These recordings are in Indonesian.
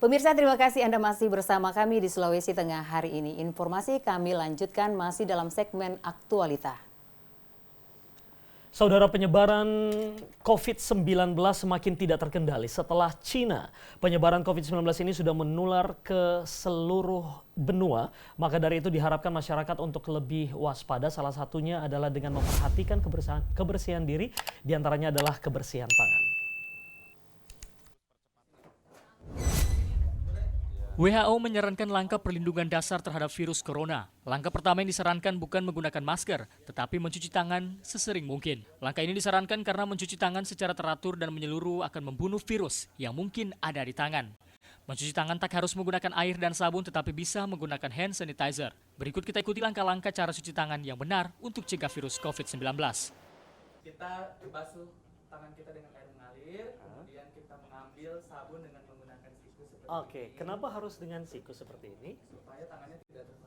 Pemirsa, terima kasih Anda masih bersama kami di Sulawesi Tengah hari ini. Informasi kami lanjutkan masih dalam segmen aktualita. Saudara, penyebaran COVID-19 semakin tidak terkendali setelah Cina. Penyebaran COVID-19 ini sudah menular ke seluruh benua. Maka dari itu diharapkan masyarakat untuk lebih waspada. Salah satunya adalah dengan memperhatikan kebersihan diri, diantaranya adalah kebersihan tangan. WHO menyarankan langkah perlindungan dasar terhadap virus corona. Langkah pertama yang disarankan bukan menggunakan masker, tetapi mencuci tangan sesering mungkin. Langkah ini disarankan karena mencuci tangan secara teratur dan menyeluruh akan membunuh virus yang mungkin ada di tangan. Mencuci tangan tak harus menggunakan air dan sabun, tetapi bisa menggunakan hand sanitizer. Berikut kita ikuti langkah-langkah cara cuci tangan yang benar untuk cegah virus COVID-19. Kita basuh tangan kita dengan air mengalir, kemudian kita mengambil sabun dengan menggunakan siku seperti ini. Kenapa harus dengan siku seperti ini? Supaya tangannya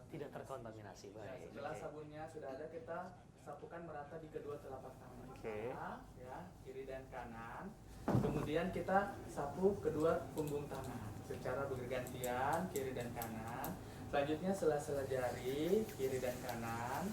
tidak terkontaminasi. Baik. Setelah sabunnya sudah ada, kita sapukan merata di kedua telapak tangan kita, ya, kiri dan kanan. Kemudian kita sapu kedua punggung tangan secara bergantian, kiri dan kanan. Selanjutnya sela-sela jari, kiri dan kanan.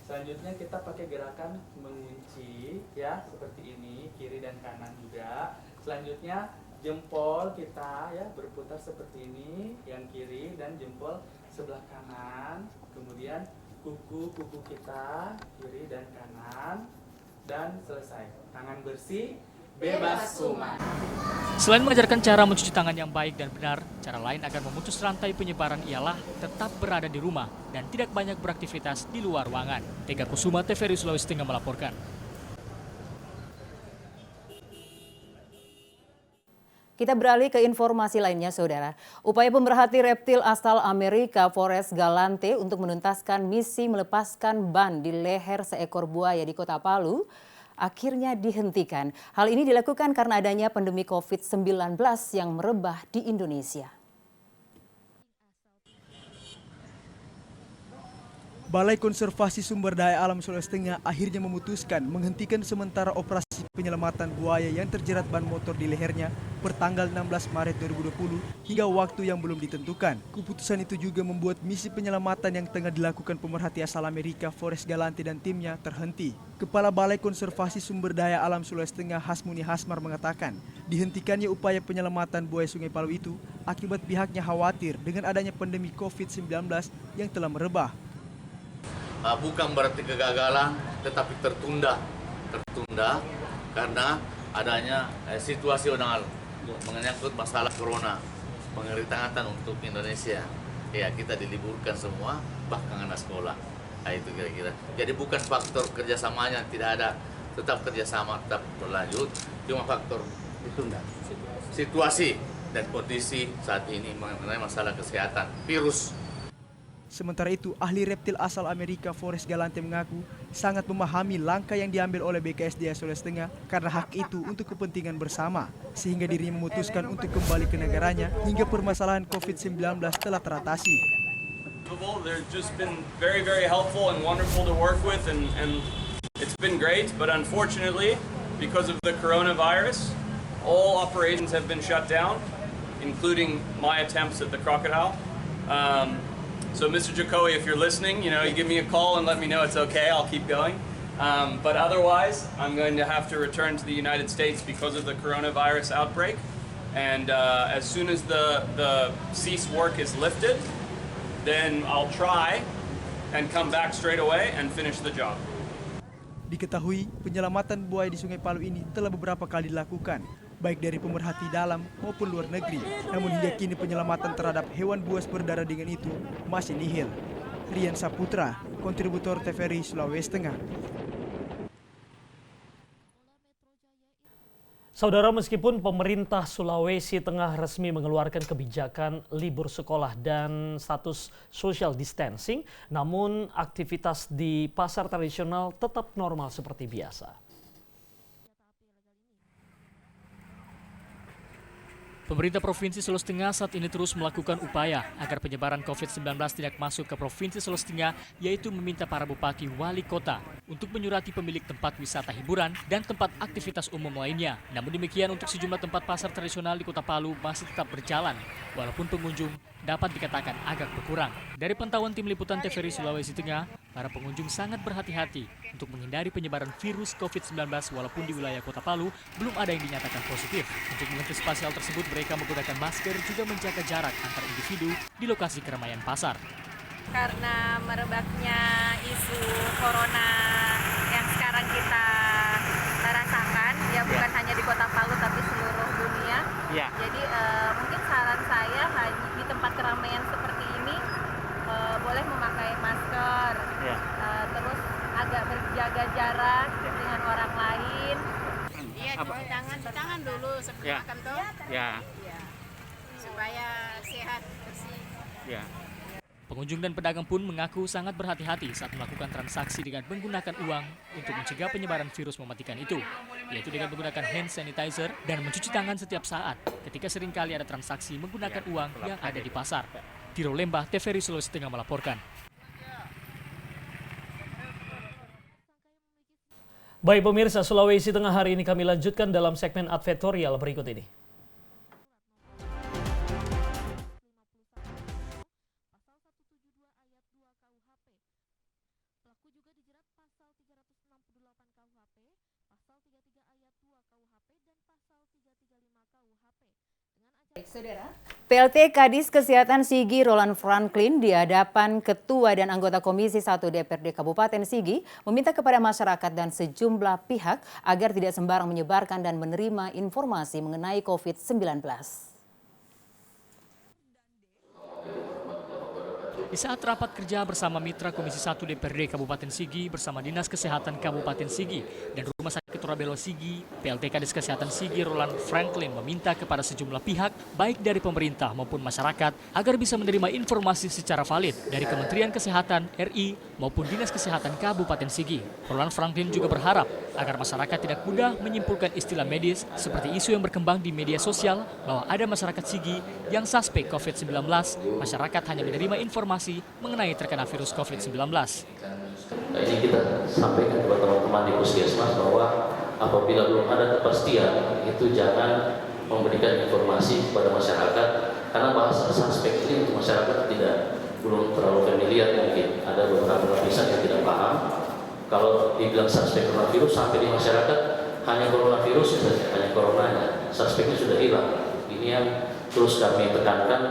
Selanjutnya kita pakai gerakan mengunci, ya, seperti ini, kiri dan kanan juga. Selanjutnya jempol kita, ya, berputar seperti ini, yang kiri, dan jempol sebelah kanan. Kemudian kuku kita, kiri dan kanan, dan selesai. Tangan bersih, bebas kuman. Selain mengajarkan cara mencuci tangan yang baik dan benar, cara lain agar memutus rantai penyebaran ialah tetap berada di rumah dan tidak banyak beraktivitas di luar ruangan. Ega Kusuma, TVRI Sulawesi Tengah melaporkan. Kita beralih ke informasi lainnya, Saudara. Upaya pemerhati reptil asal Amerika Forrest Galante untuk menuntaskan misi melepaskan ban di leher seekor buaya di Kota Palu akhirnya dihentikan. Hal ini dilakukan karena adanya pandemi COVID-19 yang merebah di Indonesia. Balai Konservasi Sumber Daya Alam Sulawesi Tengah akhirnya memutuskan menghentikan sementara operasi penyelamatan buaya yang terjerat ban motor di lehernya pertanggal 16 Maret 2020 hingga waktu yang belum ditentukan. Keputusan itu juga membuat misi penyelamatan yang tengah dilakukan pemerhati asal Amerika Forrest Galante dan timnya terhenti. Kepala Balai Konservasi Sumber Daya Alam Sulawesi Tengah Hasmuni Hasmar mengatakan, dihentikannya upaya penyelamatan buaya Sungai Palu itu akibat pihaknya khawatir dengan adanya pandemi COVID-19 yang telah merebah. Bukan berarti kegagalan, tetapi tertunda karena adanya situasi menyangkut masalah corona, pengeritangan untuk Indonesia. Ya, kita diliburkan semua, bahkan anak sekolah. Nah, itu kira-kira. Jadi bukan faktor kerjasamanya tidak ada, tetap kerjasama tetap berlanjut, cuma faktor ditunda. Situasi dan kondisi saat ini mengenai masalah kesehatan, virus. Sementara itu, ahli reptil asal Amerika Forrest Galante mengaku sangat memahami langkah yang diambil oleh BKSDA Sulawesi Tengah karena hak itu untuk kepentingan bersama, sehingga dirinya memutuskan untuk kembali ke negaranya hingga permasalahan COVID-19 telah teratasi. They've just been very, very helpful and wonderful to work with, and it's been great. But unfortunately, because of the coronavirus, all operations have been shut down, including my attempts at the crocodile. So Mr. Jokowi, if you're listening, you give me a call and let me know it's okay. I'll keep going. But otherwise, I'm going to have to return to the United States because of the coronavirus outbreak. And as soon as the cease work is lifted, then I'll try and come back straight away and finish the job. Diketahui penyelamatan buaya di Sungai Palu ini telah beberapa kali dilakukan, baik dari pemerhati dalam maupun luar negeri. Namun hingga kini penyelamatan terhadap hewan buas berdarah dengan itu masih nihil. Rian Saputra, kontributor TVRI Sulawesi Tengah. Saudara, meskipun pemerintah Sulawesi Tengah resmi mengeluarkan kebijakan libur sekolah dan status social distancing, namun aktivitas di pasar tradisional tetap normal seperti biasa. Pemerintah Provinsi Sulawesi Tengah saat ini terus melakukan upaya agar penyebaran COVID-19 tidak masuk ke Provinsi Sulawesi Tengah, yaitu meminta para bupati wali kota untuk menyurati pemilik tempat wisata hiburan dan tempat aktivitas umum lainnya. Namun demikian untuk sejumlah tempat pasar tradisional di Kota Palu masih tetap berjalan, walaupun pengunjung dapat dikatakan agak berkurang. Dari pantauan tim liputan TVRI Sulawesi Tengah, para pengunjung sangat berhati-hati untuk menghindari penyebaran virus COVID-19 walaupun di wilayah Kota Palu belum ada yang dinyatakan positif. Untuk mengantisipasi hal tersebut, mereka menggunakan masker juga menjaga jarak antar individu di lokasi keramaian pasar. Karena merebaknya isu corona yang sekarang kita rasakan, ya bukan hanya di Kota Palu tapi seluruh dunia. Jadi mungkin saran saya di tempat keramaian seperti ini boleh memakai masker, terus agak berjaga jarak dengan orang lain. Iya, cuci tangan dulu sebelum makan tuh. Supaya sehat, bersih. Pengunjung dan pedagang pun mengaku sangat berhati-hati saat melakukan transaksi dengan menggunakan uang untuk mencegah penyebaran virus mematikan itu, yaitu dengan menggunakan hand sanitizer dan mencuci tangan setiap saat ketika seringkali ada transaksi menggunakan uang yang ada di pasar. Tiro Lembah, TVRI Sulawesi Tengah melaporkan. Baik pemirsa, Sulawesi Tengah hari ini kami lanjutkan dalam segmen advertorial berikut ini. Saudara, PLT Kadis Kesehatan Sigi Roland Franklin di hadapan Ketua dan anggota Komisi 1 DPRD Kabupaten Sigi meminta kepada masyarakat dan sejumlah pihak agar tidak sembarang menyebarkan dan menerima informasi mengenai COVID-19. Di saat rapat kerja bersama mitra Komisi 1 DPRD Kabupaten Sigi bersama Dinas Kesehatan Kabupaten Sigi dan Rumah Sakit Turabelo Sigi, PLT Kadis Kesehatan Sigi Roland Franklin meminta kepada sejumlah pihak, baik dari pemerintah maupun masyarakat, agar bisa menerima informasi secara valid dari Kementerian Kesehatan RI maupun Dinas Kesehatan Kabupaten Sigi. Roland Franklin juga berharap agar masyarakat tidak mudah menyimpulkan istilah medis seperti isu yang berkembang di media sosial bahwa ada masyarakat Sigi yang suspek COVID-19, masyarakat hanya menerima informasi mengenai terkena virus COVID-19. Ini kita sampaikan kepada teman-teman di Puskesmas bahwa apabila belum ada kepastian itu jangan memberikan informasi kepada masyarakat, karena bahasa suspek ini untuk masyarakat belum terlalu familiar, mungkin ada beberapa lapisan yang tidak paham. Kalau dibilang suspek coronavirus sampai di masyarakat hanya coronavirus saja, hanya coronanya, suspeknya sudah hilang. Ini yang terus kami tekankan,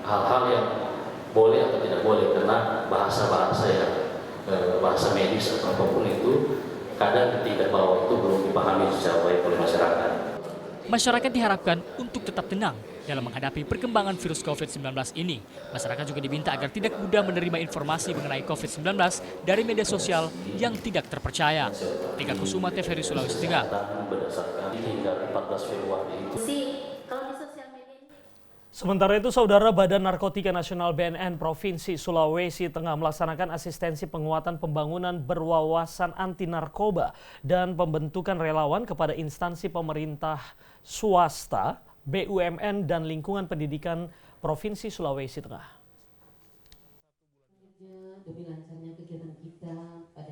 hal-hal yang boleh atau tidak boleh, karena bahasa-bahasa yang bahasa medis atau apapun itu kadang ketika bawah itu belum dipahami secara baik oleh masyarakat. Masyarakat diharapkan untuk tetap tenang dalam menghadapi perkembangan virus COVID-19 ini. Masyarakat juga diminta agar tidak mudah menerima informasi mengenai COVID-19 dari media sosial yang tidak terpercaya. Tika Kusuma, TVRI Sulawesi Tengah. Berdasarkan hingga 14 Februari itu. Sementara itu, Saudara, Badan Narkotika Nasional BNN Provinsi Sulawesi Tengah melaksanakan asistensi penguatan pembangunan berwawasan anti narkoba dan pembentukan relawan kepada instansi pemerintah swasta, BUMN, dan lingkungan pendidikan Provinsi Sulawesi Tengah.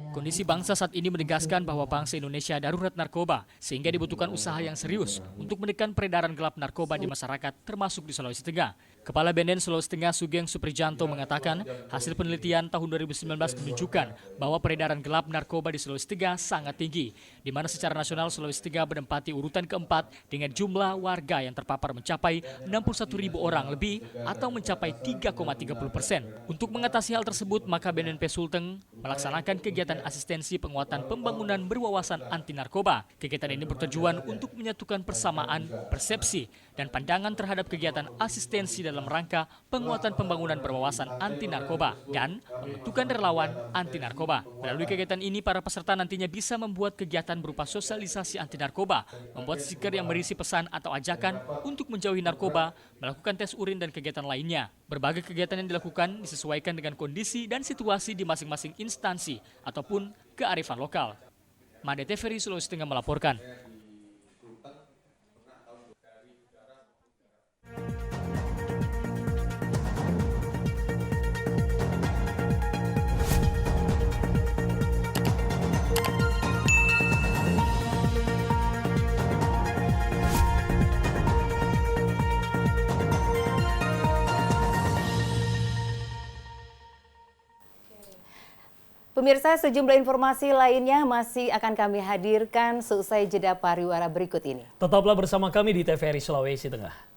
Kondisi bangsa saat ini menegaskan bahwa bangsa Indonesia darurat narkoba, sehingga dibutuhkan usaha yang serius untuk menekan peredaran gelap narkoba di masyarakat, termasuk di Sulawesi Tengah. Kepala BNN Sulawesi Tengah Sugeng Suprijanto mengatakan hasil penelitian tahun 2019 menunjukkan bahwa peredaran gelap narkoba di Sulawesi Tengah sangat tinggi, di mana secara nasional Sulawesi Tengah menempati urutan keempat dengan jumlah warga yang terpapar mencapai 61.000 orang lebih atau mencapai 3,30%. Untuk mengatasi hal tersebut, maka BNNP Sulteng melaksanakan kegiatan asistensi penguatan pembangunan berwawasan anti narkoba. Kegiatan ini bertujuan untuk menyatukan persamaan, persepsi, dan pandangan terhadap kegiatan asistensi dalam rangka penguatan pembangunan berwawasan anti narkoba dan pembentukan relawan anti narkoba. Melalui kegiatan ini, para peserta nantinya bisa membuat kegiatan berupa sosialisasi anti narkoba, membuat stiker yang berisi pesan atau ajakan untuk menjauhi narkoba, melakukan tes urin dan kegiatan lainnya. Berbagai kegiatan yang dilakukan disesuaikan dengan kondisi dan situasi di masing-masing instansi ataupun kearifan lokal. Made TVRI Sulawesi Tengah melaporkan. Pemirsa, sejumlah informasi lainnya masih akan kami hadirkan seusai jeda pariwara berikut ini. Tetaplah bersama kami di TVRI Sulawesi Tengah.